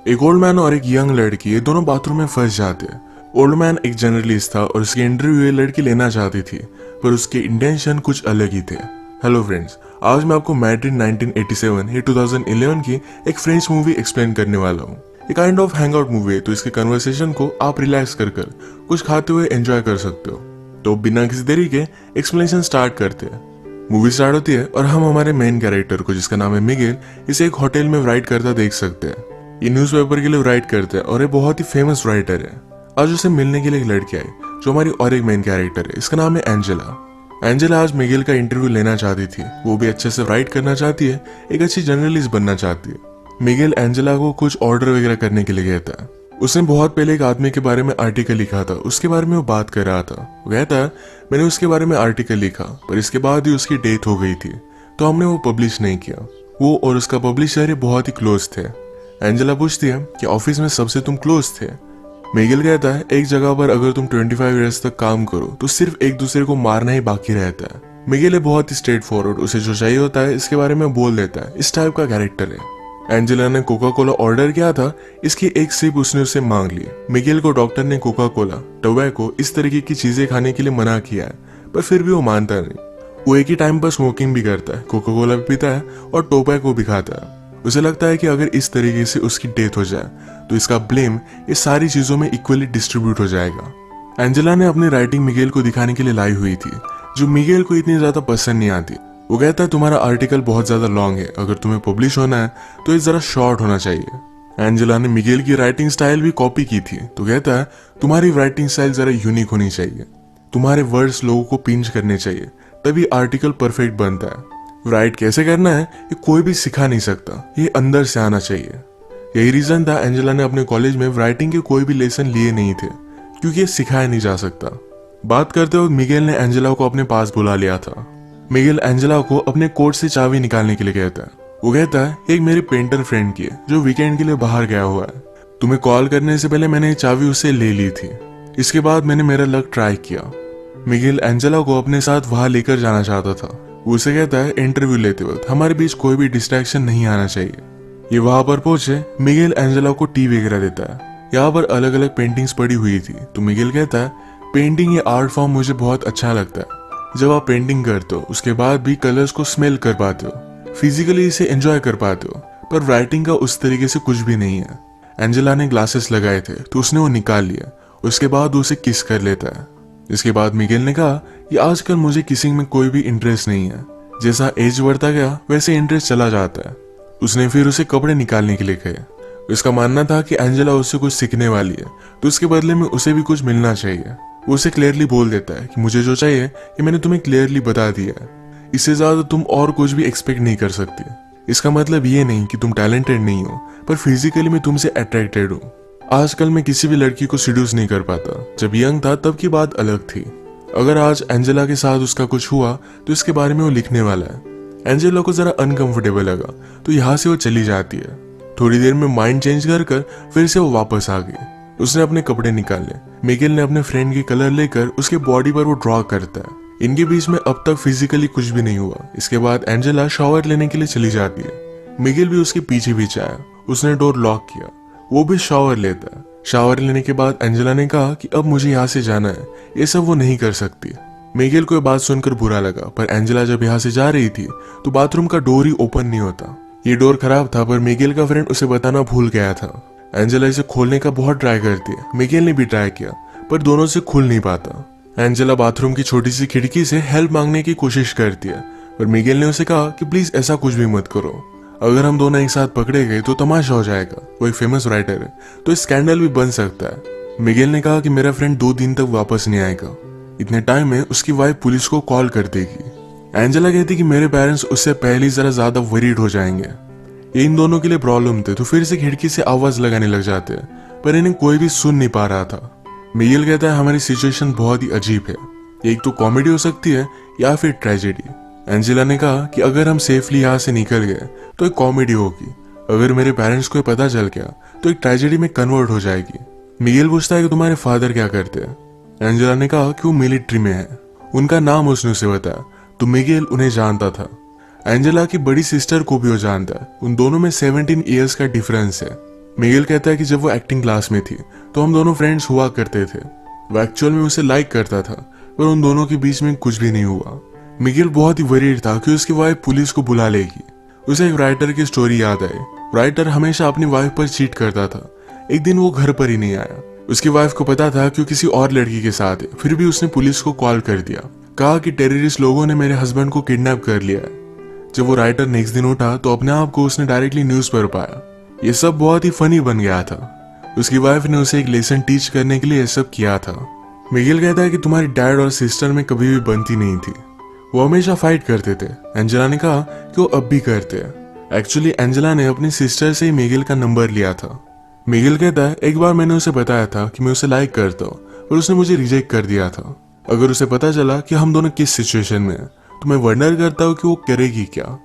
एक old man और एक यंग लड़की ये दोनों बाथरूम में फंस जाते हैं। ओल्ड मैन एक जर्नलिस्ट था और उसकी इंटरव्यू ये लड़की लेना चाहती थी, पर उसके इंटेंशन कुछ अलग ही थे। हेलो फ्रेंड्स, आज मैं आपको मैड्रिड 1987 या 2011 की एक फ्रेंच मूवी एक्सप्लेन करने वाला हूँ। ये kind of hang out movie है, तो इसके कन्वर्सेशन को आप रिलैक्स कर कुछ खाते हुए एंजॉय कर सकते हो। तो बिना किसी देरी के एक्सप्लेनेशन स्टार्ट करते हैं। मूवी स्टार्ट होती है और हम हमारे मेन कैरेक्टर को, जिसका नाम है मिगेल, इसे एक होटल में राइट करता देख सकते हैं। ये न्यूज़पेपर के लिए राइट करते हैं और ये बहुत ही फेमस राइटर है। आज उसे मिलने के लिए एक लड़की आई जो हमारी और एक मेन कैरेक्टर है, इसका नाम है एंजेला। एंजेला आज मिगेल का इंटरव्यू लेना चाहती थी, वो भी अच्छे से राइट करना चाहती है, एक अच्छी जर्नलिस्ट बनना चाहती है। मिगेल एंजेला को कुछ ऑर्डर वगैरह करने के लिए कहता है। उसने बहुत पहले एक आदमी के बारे में आर्टिकल लिखा था, उसके बारे में वो बात कर रहा था। वो कहता है मैंने उसके बारे में आर्टिकल लिखा, पर इसके बाद ही उसकी डेथ हो गई थी, तो हमने वो पब्लिश नहीं किया। वो और उसका पब्लिशर बहुत ही क्लोज थे। एंजेला पूछती है कि ऑफिस में सबसे तुम क्लोज थे। मिगेल कहता है एक जगह पर अगर तुम 25 इयर्स तक काम करो तो सिर्फ एक दूसरे को मारना ही बाकी रहता है। मिगेल बहुत ही स्ट्रेट फॉरवर्ड, उसे जो चाहिए होता है इसके बारे में बोल देता है, इस टाइप का कैरेक्टर है। एंजेला ने कोका कोला ऑर्डर किया था, इसकी एक सिप उसने उससे मांग ली। मिगेल को डॉक्टर ने कोका कोला, टोबैको, इस तरीके की चीजें खाने के लिए मना किया है, पर फिर भी वो मानता नहीं। वो एक ही टाइम पर स्मोकिंग भी करता है, कोका कोला भी पीता है और टोबैको भी खाता है। उसे लगता है कि अगर इस तरीके से उसकी डेथ हो जाए तो इसका ब्लेम ये सारी चीजों में इक्वली डिस्ट्रीब्यूट हो जाएगा। एंजेला ने अपनी राइटिंग मिगेल को दिखाने के लिए लाई हुई थी, जो मिगेल को इतनी ज्यादा पसंद नहीं आती। वो कहता है तुम्हारा आर्टिकल बहुत ज्यादा लॉन्ग है, अगर तुम्हें पब्लिश होना है तो ये जरा शॉर्ट होना चाहिए। एंजेला ने मिगेल की राइटिंग स्टाइल भी कॉपी की थी, तो कहता है तुम्हारी राइटिंग स्टाइल जरा यूनिक होनी चाहिए, तुम्हारे वर्ड्स लोगों को पिंच करने चाहिए, तभी आर्टिकल परफेक्ट बनता है। राइट कैसे करना है ये कोई भी सिखा नहीं सकता, ये अंदर से आना चाहिए। यही रीजन था एंजेला ने अपने कॉलेज में राइटिंग के कोई भी लेसन लिए नहीं थे, क्योंकि ये सिखाया नहीं जा सकता। बात करते वक्त मिगेल ने एंजेला को अपने पास बुला लिया था। मिगेल एंजेला को अपने कोट से चाबी निकालने के लिए कहता है। वो कहता है एक मेरे पेंटर फ्रेंड की है जो वीकेंड के लिए बाहर गया हुआ है, तुम्हें कॉल करने से पहले मैंने ये चाबी उससे ले ली थी, इसके बाद मैंने मेरा लक ट्राई किया। मिगेल एंजेला को अपने साथ वहां लेकर जाना चाहता था। वो उसे कहता है इंटरव्यू लेते वक्त हमारे बीच कोई भी डिस्ट्रैक्शन नहीं आना चाहिए। ये वहां पर पहुंचे, मिगेल एंजेला को टी वगैरह देता है। यहाँ पर अलग अलग पेंटिंग्स पड़ी हुई थी, तो मिगेल कहता है पेंटिंग ये आर्ट फॉर्म मुझे बहुत अच्छा लगता है। जब आप पेंटिंग करते हो उसके बाद भी कलर्स को स्मेल कर पाते हो, फिजिकली इसे एंजॉय कर पाते हो, पर राइटिंग का उस तरीके से कुछ भी नहीं है। एंजेला ने ग्लासेस लगाए थे, तो उसने वो निकाल लिया, उसके बाद उसे किस कर लेता है। इसके बाद मिगेल ने कहा कि आजकल मुझे किसिंग में कोई भी इंटरेस्ट नहीं है, जैसा एज बढ़ता गया वैसे इंटरेस्ट चला जाता है। उसने फिर उसे कपड़े निकालने के लिए कहे। उसका मानना था कि एंजेला उससे कुछ सीखने वाली है, तो उसके बदले में उसे भी कुछ मिलना चाहिए। वो उसे क्लियरली बोल देता है कि मुझे जो चाहिए ये मैंने तुम्हें क्लियरली बता दिया है, इससे ज्यादा तुम और कुछ भी एक्सपेक्ट नहीं कर सकती। इसका मतलब ये नहीं कि तुम टैलेंटेड नहीं हो, पर फिजिकली मैं तुमसे अट्रैक्टेड हूँ। आजकल मैं किसी भी लड़की को सीड्यूस नहीं कर पाता, जब यंग था तब की बात अलग थी। अगर आज एंजेला के साथ उसका कुछ हुआ तो इसके बारे में वो लिखने वाला है। एंजेला को जरा अनकंफर्टेबल लगा, तो यहाँ से वो चली जाती है। थोड़ी देर में माइंड चेंज कर फिर से वो वापस आ गई। उसने अपने कपड़े निकाले। मिगेल ने अपने फ्रेंड के कलर लेकर उसके बॉडी पर वो ड्रॉ करता है। इनके बीच में अब तक फिजिकली कुछ भी नहीं हुआ। इसके बाद एंजेला शावर लेने के लिए चली जाती है। मिगेल भी उसके पीछे पीछे आया। उसने डोर लॉक किया, वो भी शावर लेता है। शावर लेने के बाद एंजेला ने कहा कि अब मुझे यहाँ से जाना है, ये सब वो नहीं कर सकती। मिगेल को ये बात सुनकर बुरा लगा, पर एंजेला जब यहाँ से जा रही थी तो बाथरूम का डोर ही ओपन नहीं होता। ये डोर खराब था, पर मिगेल का फ्रेंड उसे बताना भूल गया था। एंजेला इसे खोलने का बहुत ट्राई करती है। मिगेल ने भी ट्राई किया, पर दोनों से खुल नहीं पाता। एंजेला बाथरूम की छोटी सी खिड़की से हेल्प मांगने की कोशिश करती है, पर मिगेल ने उसे कहा कि प्लीज ऐसा कुछ भी मत करो, अगर हम दोनों एक साथ पकड़े गए तो तमाशा हो जाएगा। वो एक फेमस राइटर है, तो स्कैंडल भी बन सकता है। मिगेल ने कहा कि मेरा फ्रेंड 2 दिन तक वापस नहीं आएगा, इतने टाइम में उसकी वाइफ पुलिस को कॉल कर देगी। एंजेला कहती कि मेरे पेरेंट्स उससे पहले जरा ज्यादा वरीड हो जाएंगे। ये इन दोनों के लिए प्रॉब्लम थे, तो फिर से खिड़की से आवाज लगाने लग जाते हैं, पर इन्हें कोई भी सुन नहीं पा रहा था। मिगेल कहता है हमारी सिचुएशन बहुत ही अजीब है, एक तो कॉमेडी हो सकती है या फिर ट्रेजेडी। एंजेला ने कहा कि अगर हम सेफली यहाँ से निकल गए तो एक कॉमेडी होगी, अगर मेरे पेरेंट्स को पता चल गया तो एक ट्रेजेडी में कन्वर्ट हो जाएगी। मिगेल पूछता है कि तुम्हारे फादर क्या करते हैं। एंजेला ने कहा कि वो मिलिट्री में है, उनका नाम उसने उसे बताया, तो मिगेल उन्हें जानता था। एंजेला की बड़ी सिस्टर को भी वो जानता है, उन दोनों में 17 ईयर्स का डिफरेंस है। मिगेल कहता है कि जब वो एक्टिंग क्लास में थी तो हम दोनों फ्रेंड्स हुआ करते थे। वो एक्चुअल में उसे लाइक करता था, पर उन दोनों के बीच में कुछ भी नहीं हुआ। मिगेल बहुत ही वरीड था कि उसकी वाइफ पुलिस को बुला लेगी। उसे एक राइटर की स्टोरी याद आई। राइटर हमेशा अपनी वाइफ पर चीट करता था। एक दिन वो घर पर ही नहीं आया। उसकी वाइफ को पता था कि वो किसी और लड़की के साथ है, फिर भी उसने पुलिस को कॉल कर दिया, कहा कि टेररिस्ट लोगों ने मेरे हस्बैंड को किडनैप कर लिया है। जब वो राइटर नेक्स्ट दिन उठा तो अपने आप को उसने डायरेक्टली न्यूज पर पाया। ये सब बहुत ही फनी बन गया था। उसकी वाइफ ने उसे एक लेसन टीच करने के लिए ये सब किया था। मिगेल कहता है कि तुम्हारी डैड और सिस्टर में कभी भी बनती नहीं थी, वो हमेशा फाइट करते थे। एंजेला ने कहा कि वो अब भी करते हैं। एक्चुअली एंजेला ने अपनी सिस्टर से ही मिगेल का नंबर लिया था। मिगेल कहता है एक बार मैंने उसे बताया था कि मैं उसे लाइक करता हूँ, पर उसने मुझे रिजेक्ट कर दिया था। अगर उसे पता चला कि हम दोनों किस सिचुएशन में हैं तो मैं वंडर करता हूँ कि वो करेगी क्या।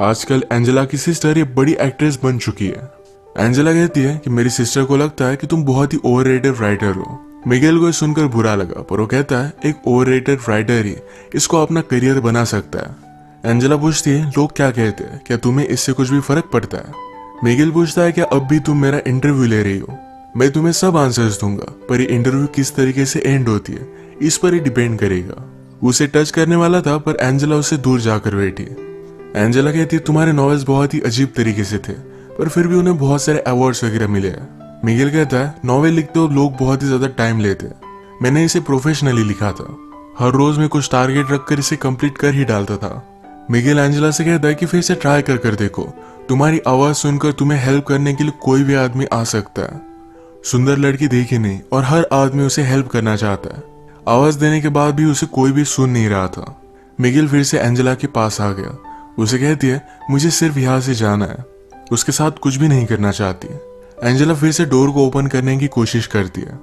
आजकल एंजेला की सिस्टर ये बड़ी एक्ट्रेस बन चुकी है। एंजेला कहती है कि मेरी सिस्टर को लगता है कि तुम बहुत ही ओवररेटेड राइटर हो। मिगेल को सुनकर बुरा लगा, पर वो कहता है एक ओवररेटेड राइटर ही इसको अपना करियर बना सकता है। एंजेला पूछती है लोग क्या कहते हैं, क्या तुम्हें इससे कुछ भी फर्क पड़ता है। मिगेल पूछता है क्या अब भी तुम मेरा इंटरव्यू ले रही हो। मैं तुम्हें सब आंसर्स दूंगा, पर ये इंटरव्यू किस तरीके से एंड होती है इस पर ही डिपेंड करेगा। उसे टच करने वाला था, पर एंजेला उससे दूर जाकर बैठी। एंजेला कहती है तुम्हारे नॉवेल्स बहुत ही अजीब तरीके से थे, पर फिर भी उन्हें बहुत सारे अवार्ड्स वगैरह मिले हैं। मिगेल कहता है नॉवेल लिखते हो लोग बहुत ही ज्यादा टाइम लेते हैं, मैंने इसे प्रोफेशनली लिखा था। हर रोज में कुछ टारगेट रखकर इसे कंप्लीट कर ही डालता था। मिगेल एंजेला से कहता है कि फिर से ट्राई कर देखो, तुम्हारी आवाज सुनकर तुम्हें हेल्प करने के लिए कोई भी आदमी आ सकता है। सुंदर लड़की देखी नहीं और हर आदमी उसे हेल्प करना चाहता है। आवाज देने के बाद भी उसे कोई भी सुन नहीं रहा था। मिगेल फिर से एंजेला के पास आ गया। उसे कहती है मुझे सिर्फ यहाँ से जाना है, उसके साथ कुछ भी नहीं करना चाहती। एंजेला फिर से डोर को ओपन करने की कोशिश करती है।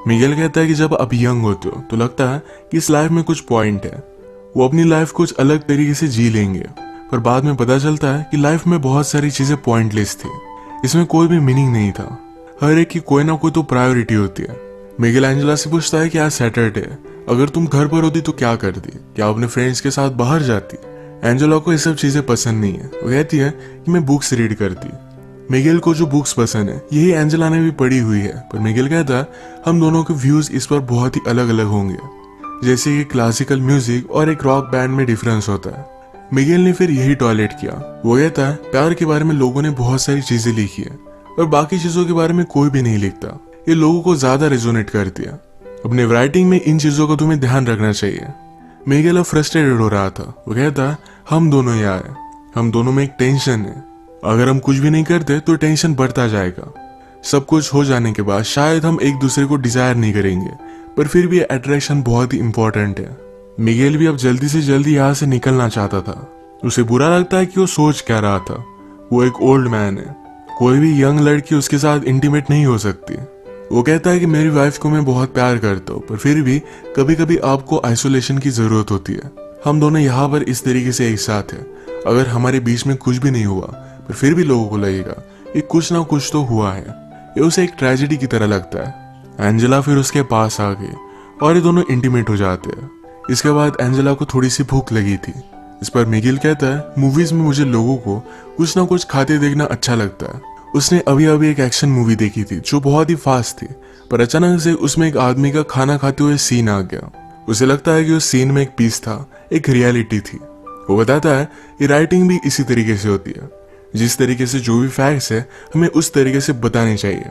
मिगेल कहता है कि जब आप यंग होते हो तो लगता है कि इस लाइफ में कुछ पॉइंट है, वो अपनी लाइफ कुछ अलग तरीके से जी लेंगे, पर बाद में पता चलता है कि लाइफ में बहुत सारी चीजें पॉइंटलेस थी, इसमें कोई भी मीनिंग नहीं था। हर एक की कोई ना कोई तो प्रायोरिटी होती है। मिगेल एंजेला से पूछता है कि आज सैटरडे है, अगर तुम घर पर होती तो क्या करती, क्या अपने फ्रेंड्स के साथ बाहर जाती। एंजेला को ये सब चीजें पसंद नहीं है। वो कहती है कि मैं बुक्स रीड करती। मिगेल को जो बुक्स पसंद है यही एंजेला ने भी पढ़ी हुई है, पर मिगेल कहता है हम दोनों के व्यूज इस पर बहुत ही अलग अलग होंगे, जैसे कि क्लासिकल म्यूजिक और एक रॉक बैंड में डिफरेंस होता है। मिगेल ने फिर यही टॉयलेट किया। वो कहता है प्यार के बारे में लोगों ने बहुत सारी चीजें लिखी है, और बाकी चीजों के बारे में कोई भी नहीं लिखता, ये लोगों को ज्यादा रेजोनेट करती है। अपने राइटिंग में इन चीजों का तुम्हें ध्यान रखना चाहिए। मिगेल अब फ्रस्ट्रेटेड हो रहा था। वो कहता है हम दोनों यहाँ है, हम दोनों में एक टेंशन है, अगर हम कुछ भी नहीं करते तो टेंशन बढ़ता जाएगा। सब कुछ हो जाने के बाद शायद हम एक दूसरे को डिजायर नहीं करेंगे, पर फिर भी अट्रैक्शन बहुत ही इंपॉर्टेंट है। मिगेल भी अब जल्दी से जल्दी यहाँ से निकलना चाहता था। उसे बुरा लगता है कि वो सोच क्या रहा था। वो एक ओल्ड मैन है, कोई भी यंग लड़की उसके साथ इंटीमेट नहीं हो सकती। वो कहता है कि मेरी वाइफ को मैं बहुत प्यार करता हूँ, पर फिर भी कभी कभी आपको आइसोलेशन की जरूरत होती है। हम दोनों यहाँ पर इस तरीके से एक साथ हैं, अगर हमारे बीच में कुछ भी नहीं हुआ पर फिर भी लोगों को लगेगा ये कुछ ना कुछ तो हुआ है। ये उसे एक ट्रेजेडी की तरह लगता है। एंजेला फिर उसके पास आ गई और ये दोनों इंटीमेट हो जाते हैं। इसके बाद एंजेला को थोड़ी सी भूख लगी थी। इस पर मिगेल कहता है मूवीज में मुझे लोगों को कुछ ना कुछ खाते देखना अच्छा लगता है। उसने अभी अभी एक एक्शन मूवी देखी थी जो बहुत ही फास्ट थी, पर अचानक से उसमें एक आदमी का खाना खाते हुए सीन आ गया। उसे लगता है कि उस सीन में एक पीस था, एक रियलिटी थी। वो बताता है कि राइटिंग भी इसी तरीके से होती है, जिस तरीके से जो भी फैक्ट्स है हमें उस तरीके से बताने चाहिए।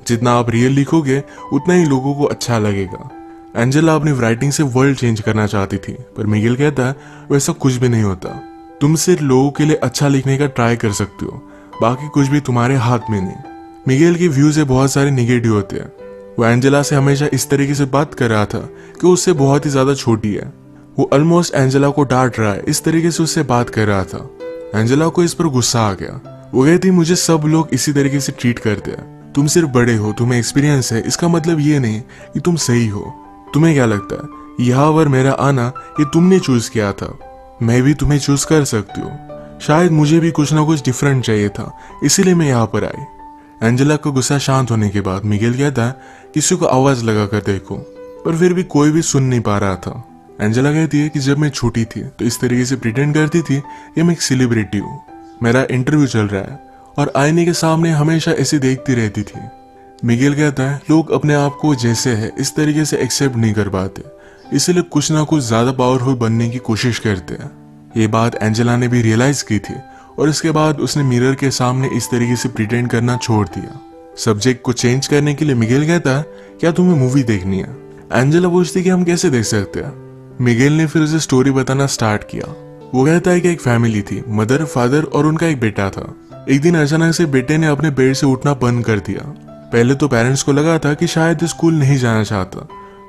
जितना आप रियल लिखोगे उतना ही लोगों को अच्छा लगेगा। एंजेला अपनी राइटिंग से वर्ल्ड चेंज करना चाहती थी, पर मिगेल कहता है वैसा कुछ भी नहीं होता। तुम सिर्फ लोगों के लिए अच्छा लिखने का ट्राई कर सकते हो, बाकी कुछ भी तुम्हारे हाथ में नहीं। मिगेल के व्यूज से बहुत सारे निगेटिव होते हैं। वो एंजेला से हमेशा इस तरीके से बात कर रहा था कि वो उससे बहुत ही ज्यादा छोटी है। वो ऑलमोस्ट एंजेला को डांट रहा है, इस तरीके से उससे बात कर रहा था। एंजेला को इस पर गुस्सा आ गया। वो कहती मुझे सब लोग इसी तरीके से ट्रीट करते हैं, तुम सिर्फ बड़े हो, तुम्हें एक्सपीरियंस है, इसका मतलब ये नहीं कि तुम सही हो। तुम्हें क्या लगता है यहाँ पर मेरा आना ये तुमने चूज किया था? मैं भी तुम्हें चूज कर सकती हूँ। शायद मुझे भी कुछ ना कुछ डिफरेंट चाहिए था, इसीलिए मैं यहाँ पर आई। एंजेला का गुस्सा शांत होने के बाद मिगेल कहता है किसी को आवाज लगा कर देखो, पर फिर भी कोई भी सुन नहीं पा रहा था। एंजेला कहती है कि जब मैं छोटी थी तो इस तरीके से प्रिटेंड करती थी कि मैं एक सेलिब्रिटी हूँ, मेरा इंटरव्यू चल रहा है और आईने के सामने हमेशा ऐसे देखती रहती थी। मिगेल कहता है लोग अपने आप को जैसे है इस तरीके से एक्सेप्ट नहीं कर पाते, इसलिए कुछ ना कुछ ज्यादा पावरफुल बनने की कोशिश करते हैं। ये बात एंजेला ने भी रियलाइज की थी और इसके बाद उसने मिरर के सामने इस तरीके से प्रिटेंड करना छोड़ दिया। सब्जेक्ट को चेंज करने के लिए मिगेल कहता है क्या तुम्हें मूवी देखनी है? एंजेला पूछती कि हम कैसे देख सकते हैं। मिगेल ने फिर उसे स्टोरी बताना स्टार्ट किया। वो कहता है कि एक फैमिली थी, मदर, फादर और उनका एक बेटा था। एक दिन अचानक से बेटे ने अपने बेड से उठना बंद कर दिया। पहले तो पेरेंट्स को लगा था कि शायद स्कूल नहीं जाना चाहता,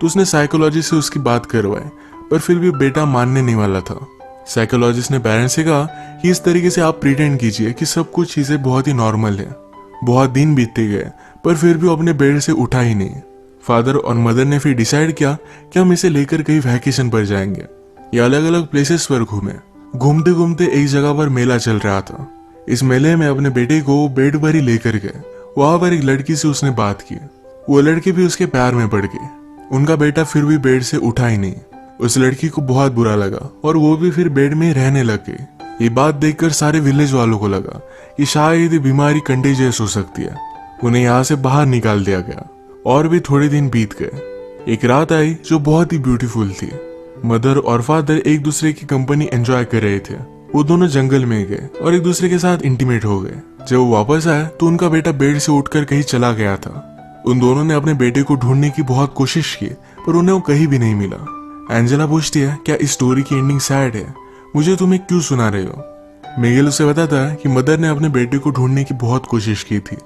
तो उसने साइकोलॉजिस्ट से उसकी बात करवाई, पर फिर भी बेटा मानने नहीं वाला था। साइकोलॉजिस्ट ने पेरेंट्स से कहा कि इस तरीके से आप प्रिटेंड कीजिए कि सब कुछ चीजें बहुत ही नॉर्मल है। बहुत दिन बीतते गए पर फिर भी वो अपने बेड से उठा ही नहीं। फादर और मदर ने फिर डिसाइड किया कि हम इसे लेकर कहीं वैकेशन पर जाएंगे। ये अलग अलग प्लेसेस पर घूमे। घूमते घूमते एक जगह पर मेला चल रहा था। इस मेले में अपने बेटे को बेड पर ही लेकर गए। वहां पर एक लड़की से उसने बात की। वो लड़की भी उसके प्यार में पड़ गई। उनका बेटा फिर भी बेड से उठा ही नहीं। उस लड़की को बहुत बुरा लगा और वो भी फिर बेड में रहने लग गई। ये बात देखकर सारे विलेज वालों को लगा कि शायद ये बीमारी कंटेजियस हो सकती है। उन्हें यहाँ से बाहर निकाल दिया गया। और भी थोड़े दिन बीत गए। एक रात आई जो बहुत ही ब्यूटीफुल थी। मदर और फादर एक दूसरे की कंपनी एंजॉय कर रहे थे। वो दोनों जंगल में गए और एक दूसरे के साथ इंटीमेट हो गए। जब वो वापस आए तो उनका बेटा बेड से उठकर कहीं चला गया था। उन दोनों ने अपने बेटे को ढूंढने की बहुत कोशिश की पर उन्हें वो कहीं भी नहीं मिला। एंजेला पूछती है क्या इस स्टोरी की एंडिंग सैड है? मुझे तुम्हें क्यों सुना रहे हो? मिगेल उसे बताता है कि मदर ने अपने बेटे को ढूंढने की बहुत कोशिश की थी,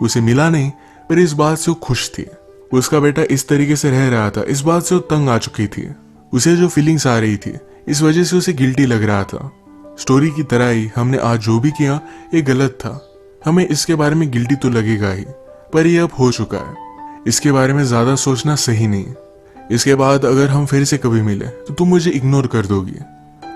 उसे मिला नहीं, पर इस बात से वो खुश थी। उसका बेटा इस तरीके से रह रहा था, इस बात से वो तंग आ चुकी थी। उसे जो फीलिंग्स आ रही थी इस वजह से उसे गिल्टी लग रहा था। स्टोरी की तरह ही हमने आज जो भी किया ये गलत था। हमें इसके बारे में गिल्टी तो लगेगा ही, पर ये अब हो चुका है। इसके बारे में ज्यादा सोचना सही नहीं। इसके बाद अगर हम फिर से कभी मिले तो तुम मुझे इग्नोर कर दोगी।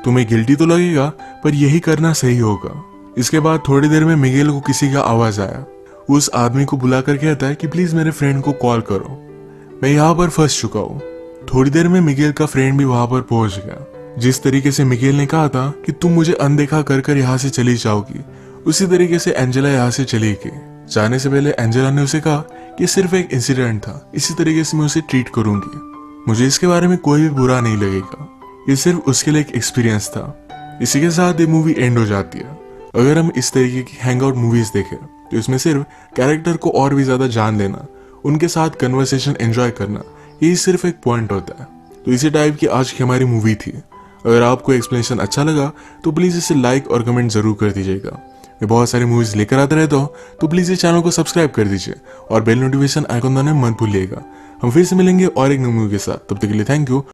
तुम्हें गिल्टी तो लगेगा पर यही करना सही होगा। इसके बाद थोड़ी देर में मिगेल को किसी का आवाज आया। उस आदमी को बुलाकर कहता है कि प्लीज मेरे फ्रेंड को कॉल करो, मैं यहाँ पर फंस चुका हूँ। थोड़ी देर में मिगेल का फ्रेंड भी वहां पर पहुंच गया। जिस तरीके से मिगेल ने कहा था कि तुम मुझे अनदेखा कर कर यहाँ से चली जाओगी, उसी तरीके से एंजेला यहाँ से चली गई। जाने से पहले एंजेला ने उसे कहा कि सिर्फ एक इंसिडेंट था, इसी तरीके से मैं उसे ट्रीट करूंगी। मुझे इसके बारे में कोई भी बुरा नहीं लगेगा। ये सिर्फ उसके लिए एक एक्सपीरियंस था। इसी के साथ ये मूवी एंड हो जाती है। अगर हम इस तरीके की हैंग आउट मूवीज देखें तो इसमें सिर्फ कैरेक्टर को और भी ज्यादा जान लेना, उनके साथ कन्वर्सेशन एंजॉय करना, यही सिर्फ एक पॉइंट होता है। तो इसी टाइप की आज की हमारी मूवी थी। अगर आपको एक्सप्लेनेशन अच्छा लगा तो प्लीज इसे लाइक और कमेंट जरूर कर दीजिएगा। मैं बहुत सारी मूवीज लेकर आता रहता हूँ, तो प्लीज इस चैनल को सब्सक्राइब कर दीजिए और बेल नोटिफिकेशन आइकन दबाना मत भूलिएगा। हम फिर से मिलेंगे और एक नई मूवी के साथ। तब तक के लिए थैंक यू।